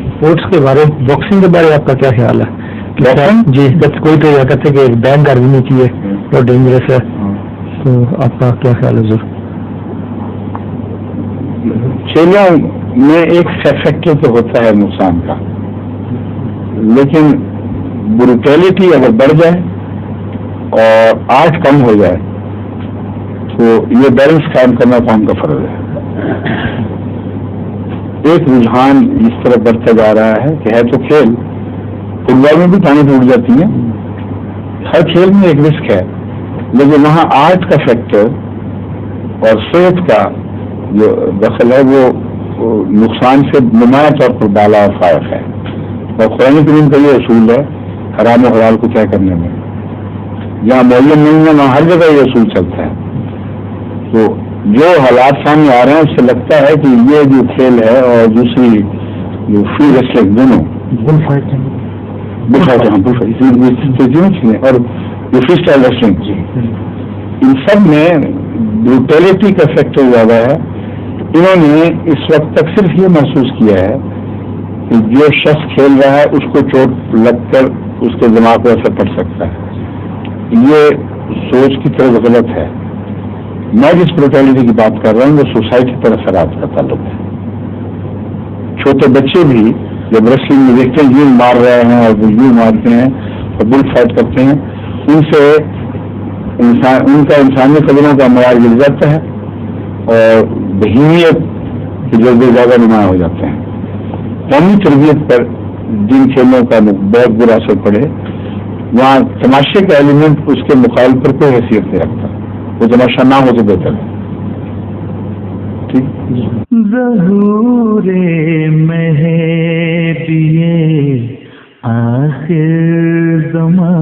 Sports کے بارے boxing کے بارے آپ کا کیا خیال ہے؟ جی کوئی تو یہ کہتے کہ بین کر دینی چاہیے، بہت ڈینجرس ہے، تو آپ کا کیا خیال ہے حضور؟ کھیلوں میں ایک فیکٹر تو ہوتا ہے نقصان کا، لیکن بروٹیلٹی اگر بڑھ جائے اور آرٹ کم ہو جائے تو یہ بیلنس قائم کرنا قوم کا فرض ہے۔ ایک رجحان اس طرح بڑھتا جا رہا ہے کہ ہے تو کھیل، فٹ بال میں بھی ٹانگیں ٹوٹ جاتی ہیں، ہر کھیل میں ایک رسک ہے، لیکن وہاں آرٹ کا فیکٹر اور صحت کا جو دخل ہے وہ نقصان سے نمایاں طور پر بالا اور فائق ہے۔ اور قرآن کریم کا یہ اصول ہے حرام و حلال کو طے کرنے میں، جہاں معلم نہیں ہے وہاں ہر جگہ یہ اصول چلتا ہے۔ تو جو حالات سامنے آ رہے ہیں اس سے لگتا ہے کہ یہ جو کھیل ہے اور دوسری جو فری ریسلنگ دونوں اور جو فری اسٹائل ریسلنگ ان سب میں بروٹیلٹی کا فیکٹر زیادہ ہے۔ انہوں نے اس وقت تک صرف یہ محسوس کیا ہے کہ جو شخص کھیل رہا ہے اس کو چوٹ لگ کر اس کے دماغ پر اثر پڑ سکتا ہے، یہ سوچ کی طرف غلط ہے۔ میں جس بروٹیلٹی کی بات کر رہا ہوں وہ سوسائٹی پر اثرات کا تعلق ہے۔ چھوٹے بچے بھی جب ریسلنگ میں دیکھتے ہیں یوں مار رہے ہیں اور وہ یوں مارتے ہیں اور بل فائٹ کرتے ہیں، ان سے ان کا انسانی قدروں کا معیار گر جاتا ہے اور بہیمیت کے جذبے زیادہ نمایاں ہو جاتے ہیں۔ قومی تربیت پر جن کھیلوں کا بہت برا اثر پڑے وہاں تماشے کا ایلیمنٹ اس کے مخالف پر کوئی حیثیت نہیں رکھتا، وہ تماشا نہ ہو تو بہتر ہے۔ ٹھیک ظہور مہدی آخر زمان